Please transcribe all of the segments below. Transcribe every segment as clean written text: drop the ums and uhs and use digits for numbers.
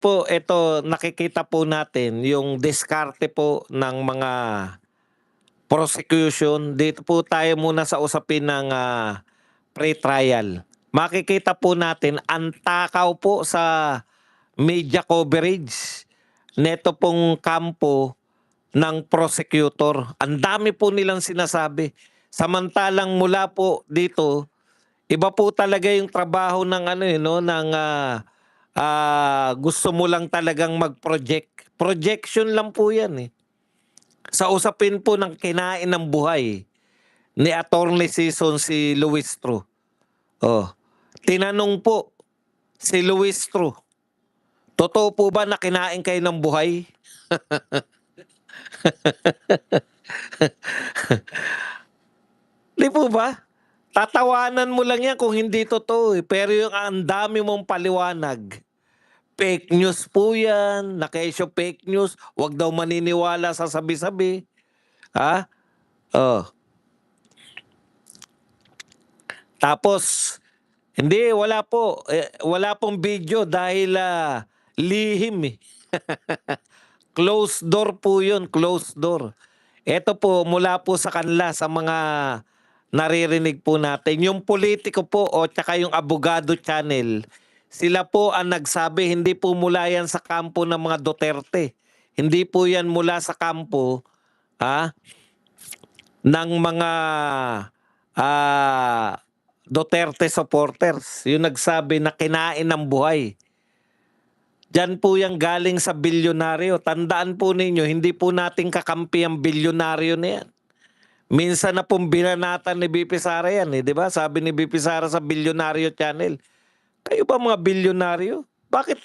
po ito nakikita po natin yung diskarte po ng mga prosecution. Dito po tayo muna sa usapin ng pre-trial. Makikita po natin ang takaw po sa media coverage neto pong kampo ng prosecutor. Ang dami po nilang sinasabi. Samantalang mula po dito, iba po talaga yung trabaho ng ano no ng gusto mo lang talagang mag-project. Projection lang po 'yan eh. Sa usapin po ng kinain ng buhay ni Attorney Season si Luis Tru. Oh. Tinanong po si Luis Tru, totoo po ba na kinain kayo ng buhay? Di po ba? Tatawanan mo lang yan kung hindi totoo eh. Pero yung ang dami mong paliwanag. Fake news po yan. Nakaisyo fake news. Huwag daw maniniwala sa sabi-sabi. Ha? Oh. Tapos, hindi, wala po. Wala pong video dahil lihim eh. Closed door po yun, closed door. Ito po, mula po sa kanila, sa mga naririnig po natin. Yung politiko po o tsaka yung abogado channel, sila po ang nagsabi, hindi po mula yan sa kampo ng mga Duterte. Hindi po yan mula sa kampo ng mga Duterte supporters. Yung nagsabi na kinain ng buhay. Diyan po yung galing sa bilyonaryo. Tandaan po ninyo, hindi po natin kakampi ang bilyonaryo na yan. Minsan na pong binanatan ni BP Sara yan, eh, di ba? Sabi ni BP Sara sa Bilyonaryo Channel, kayo ba mga bilyonaryo? Bakit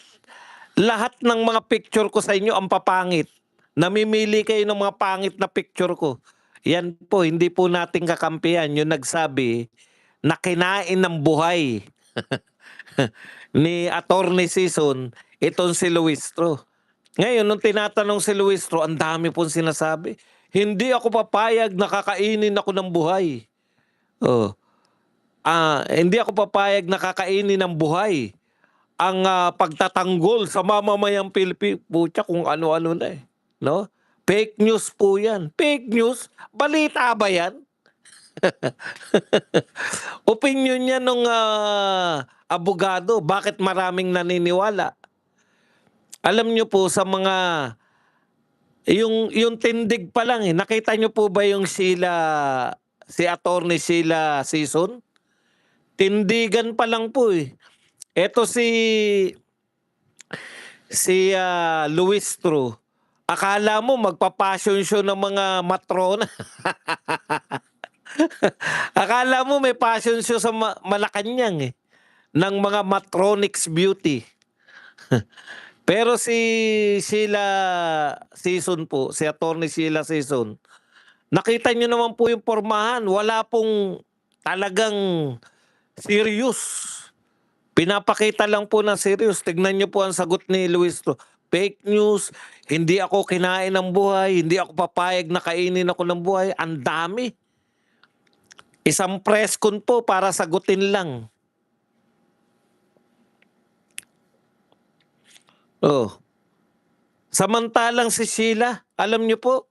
lahat ng mga picture ko sa inyo ang papangit? Namimili kayo ng mga pangit na picture ko. Yan po, hindi po natin kakampihan. Yung nagsabi na kinain ng buhay ni Attorney Season, itong si Luis Tru. Ngayon, nung tinatanong si Luis Tru, ang dami pong sinasabi. Hindi ako papayag na kakainin ako ng buhay. Oh. Hindi ako papayag na kakainin ng buhay ang pagtatanggol sa mamamayang Pilipino. Pucha, kung ano-ano na eh. No? Fake news po yan. Fake news? Balita ba yan? Opinion niya nung abogado. Bakit maraming naniniwala? Alam niyo po sa mga yung tindig pa lang eh. Nakita niyo po ba yung si Attorney Sheila Season? Tindigan pa lang po eh. Ito si Luis Tru. Akala mo magpa-passion show ng mga matrona. Akala mo may passion show sa Malacanang eh. Ng mga matronics beauty. Pero si Sheila Season po, si Attorney Sheila Season, nakita nyo naman po yung pormahan. Wala pong talagang serious. Pinapakita lang po na serious. Tignan nyo po ang sagot ni Luis Tru. Fake news, hindi ako kinain ng buhay, hindi ako papayag na kainin ako ng buhay. Ang dami. Isang press con po para sagutin lang. Oh. Samantalang si Sheila, alam niyo po,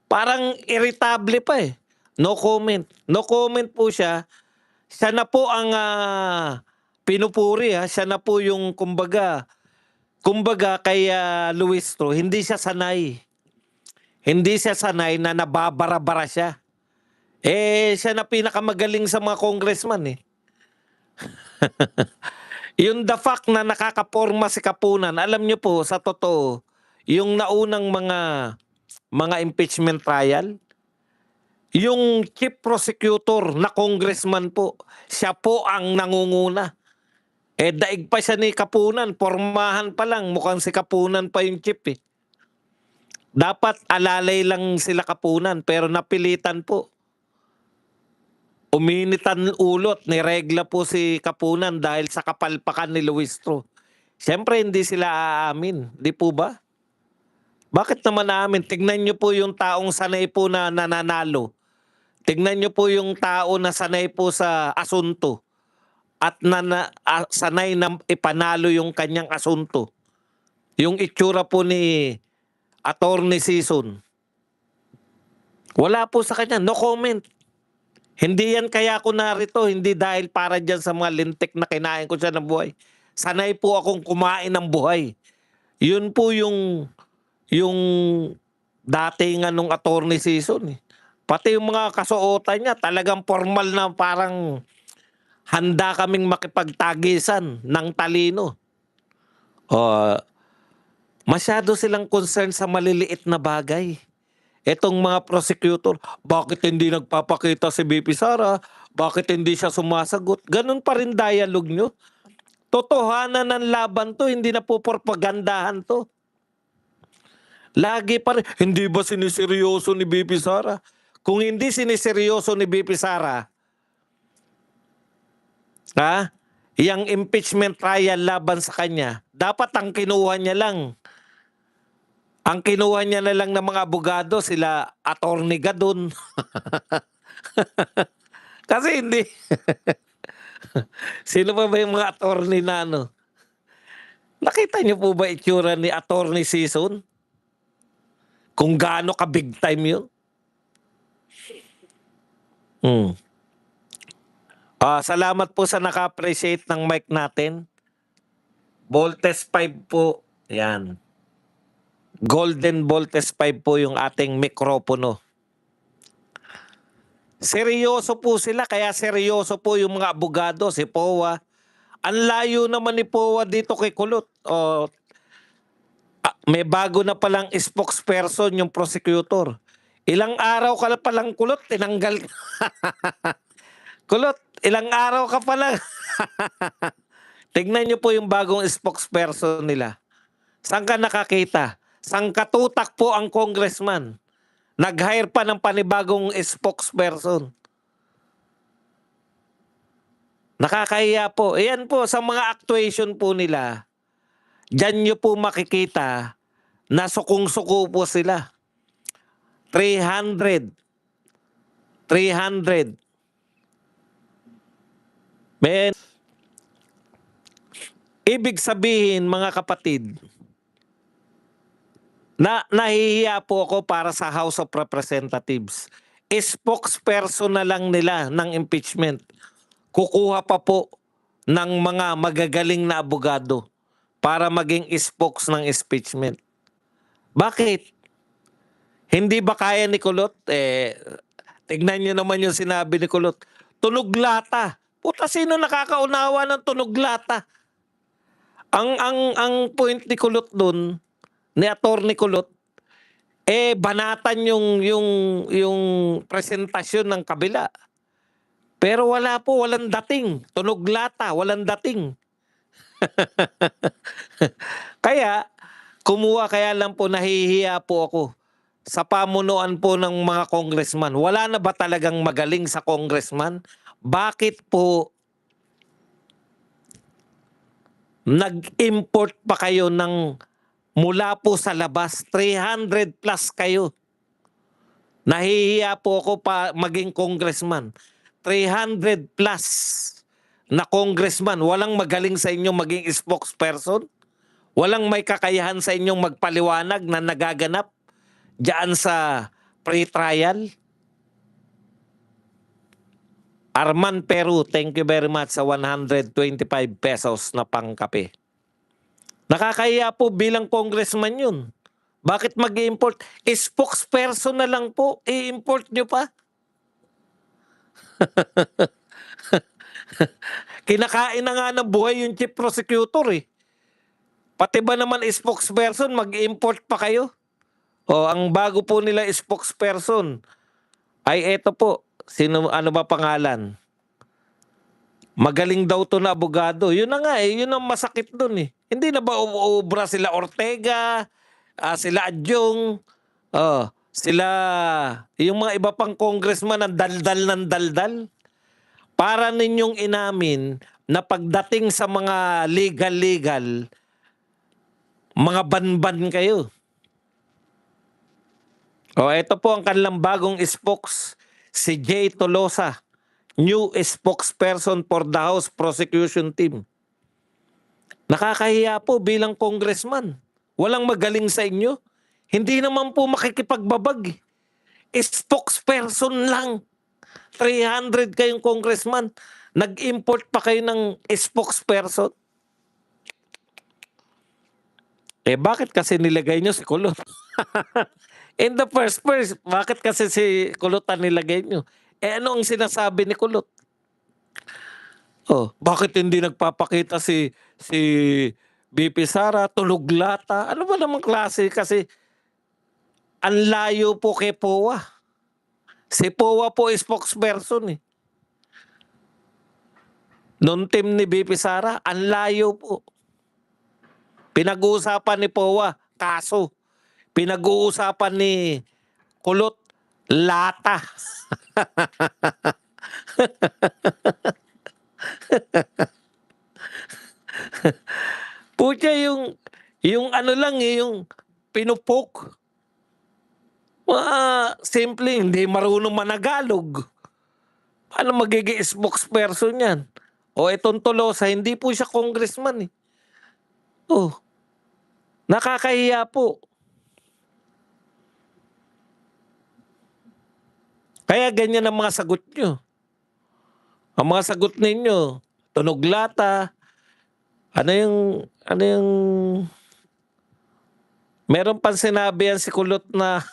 parang irritable pa eh. No comment. No comment po siya. Siya na po ang pinupuri ha. Siya na po yung kumbaga kay Luis Tru, hindi siya sanay. Hindi siya sanay na nababara-bara siya. Siya na pinakamagaling sa mga congressman eh. Yung the fact na nakakaporma si Kapunan, alam niyo po, sa totoo, yung naunang mga impeachment trial, yung chief prosecutor na congressman po, siya po ang nangunguna. Daig pa siya ni Kapunan, pormahan pa lang, mukhang si Kapunan pa yung chief eh. Dapat alalay lang sila Kapunan, pero napilitan po. Uminitan ulot, niregla po si Kapunan dahil sa kapalpakan ni Luis Tru. Siyempre hindi sila aamin, di po ba? Bakit naman aamin? Tignan nyo po yung taong sanay po na nananalo. Tignan nyo po yung tao na sanay po sa asunto at sanay na ipanalo yung kanyang asunto. yung itsura po ni Attorney Sison. Wala po sa kanya, no comment. Hindi yan kaya ako narito, hindi dahil para dyan sa mga lintik na kinain ko siya ng buhay. Sanay po akong kumain ng buhay. Yun po yung datingan nung Attorney Sison. Eh. Pati yung mga kasuotan niya, talagang formal na parang handa kaming makipagtagisan ng talino. Masyado silang concerned sa maliliit na bagay. Etong mga prosecutor, bakit hindi nagpapakita si BP Sara? Bakit hindi siya sumasagot? Ganun pa rin dialogue nyo. Totohanan ng laban to, hindi na po propagandahan to. Lagi pa rin, hindi ba siniseryoso ni BP Sara? Kung hindi siniseryoso ni BP Sara, yung impeachment trial laban sa kanya, dapat ang kinuha niya lang. Ang kinuha niya na lang ng mga abogado, sila Attorney Gadon. Kasi hindi. Sino ba yung mga attorney na ano? Nakita niyo po ba itsura ni Attorney Sison? Kung gaano ka big time yun? Salamat po sa naka-appreciate ng mic natin. Voltes 5 po. Yan. Golden Voltes 5 po yung ating mikropono. Seryoso po sila, kaya seryoso po yung mga abogado, si POA. Ang layo naman ni POA dito kay Kulot. May bago na palang spokesperson yung prosecutor. Ilang araw ka na palang Kulot, tinanggal. Kulot, ilang araw ka palang. Tignan niyo po yung bagong spokesperson nila. Saan ka nakakita? Sang katutak po ang congressman. Nag-hire pa ng panibagong spokesperson. Nakakahiya po. Ayan po, sa mga actuation po nila, dyan nyo po makikita na sukong-suko po sila. 300. Men, ibig sabihin, mga kapatid, nahihiya po ako para sa House of Representatives. Spokesperson na lang nila ng impeachment. Kukuha pa po ng mga magagaling na abogado para maging spokes ng impeachment. Bakit? Hindi ba kaya ni Kulot? Tignan niyo naman yung sinabi ni Kulot. Tunog lata. Puta, sino nakakaunawa ng tunog lata? Ang point ni Kulot dun, ni Attorney Kulot, banatan yung presentasyon ng kabila. Pero walang dating. Tunog lata, walang dating. Kaya lang po nahihiya po ako sa pamunuan po ng mga congressman. Wala na ba talagang magaling sa congressman? Bakit po nag-import pa kayo ng mula po sa labas? 300 plus kayo. Nahihiya po ako pa maging congressman. 300 plus na congressman. Walang magaling sa inyo maging spokesperson? Walang may kakayahan sa inyong magpaliwanag na nagaganap diyan sa pre-trial? Arman Peru, thank you very much sa 125 pesos na pangkape. Nakakahiya po bilang congressman yun. Bakit mag-i-import? Spokesperson na lang po, i-import nyo pa. Kinakain na nga ng buhay yung chief prosecutor eh. Pati ba naman spokesperson, mag-import pa kayo? Ang bago po nila spokesperson ay eto po. Ano ba pangalan? Magaling daw to na abogado. Yun na nga yun ang masakit dun eh. Hindi na ba uubra sila Ortega, sila Adjong, sila, yung mga iba pang congressman ang daldal ng daldal? Para ninyong inamin na pagdating sa mga legal, mga banban kayo. Ito po ang kanilang bagong spokes, si Jay Tolosa, new spokesperson for the House Prosecution Team. Nakakahiya po bilang congressman. Walang magaling sa inyo? Hindi naman po makikipagbabag. Spokesperson lang. 300 kayong congressman. Nag-import pa kayo ng spokesperson. Bakit kasi nilagay nyo si Kulot? In the first place, bakit kasi si Kulot ang nilagay nyo? Ano ang sinasabi ni Kulot? Bakit hindi nagpapakita si BP Sara, tulog lata? Ano ba namang klase? Kasi ang layo po kay POA. Si POA po spokesperson eh. Noong team ni BP Sara, ang layo po. Pinag-uusapan ni POA, kaso. Pinag-uusapan ni Kulot, lata. Pucha, yung ano lang yung pinupok. Simple, hindi marunong managalog. Paano magiging spokesperson yan? Itong Tolosa, hindi po siya congressman eh. Nakakahiya po. Kaya ganyan ang mga sagot nyo. Ang mga sagot ninyo, tunog lata, ano yung, meron pang sinabi yan si Kulot na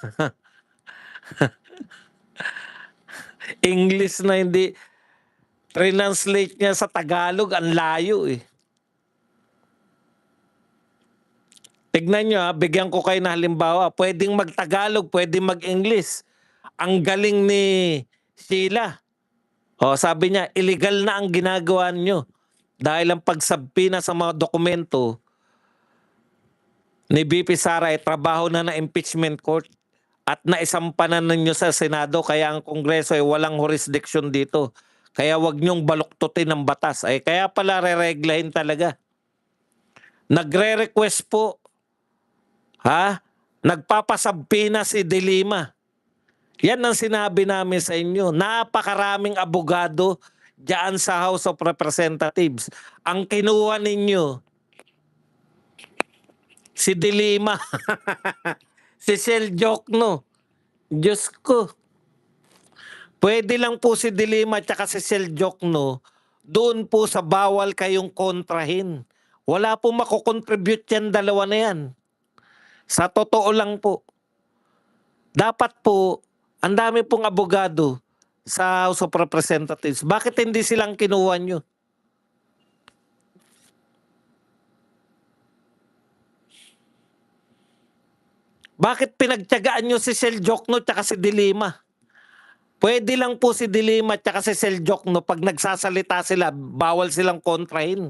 English na hindi, translate niya sa Tagalog, ang layo eh. Tignan nyo bigyan ko kayo na halimbawa, pwedeng mag-Tagalog, pwedeng mag-English. Ang galing ni Sheila. Sabi niya, illegal na ang ginagawa niyo. Dahil ang pagsabpina sa mga dokumento ni BP Sara ay trabaho na ng impeachment court at naisampanan ninyo sa Senado kaya ang Kongreso ay walang jurisdiction dito. Kaya wag niyong baluktutin ang batas. Kaya pala re-reglahin talaga. Nagre-request po, nagpapasabpina si De Lima. Yan ang sinabi namin sa inyo. Napakaraming abogado diyan sa House of Representatives. Ang kinuha ninyo, si De Lima, si Sel Jokno. Diyos ko. Pwede lang po si De Lima at si Sel Jokno doon po sa bawal kayong kontrahin. Wala po makukontribute yan, dalawa na yan. Sa totoo lang po. Dapat po, ang dami pong abogado sa House of Representatives. Bakit hindi silang kinuha nyo? Bakit pinagtiyagaan nyo si Sel Jokno at si De Lima? Pwede lang po si De Lima at si Sel Jokno pag nagsasalita sila, bawal silang kontrahin.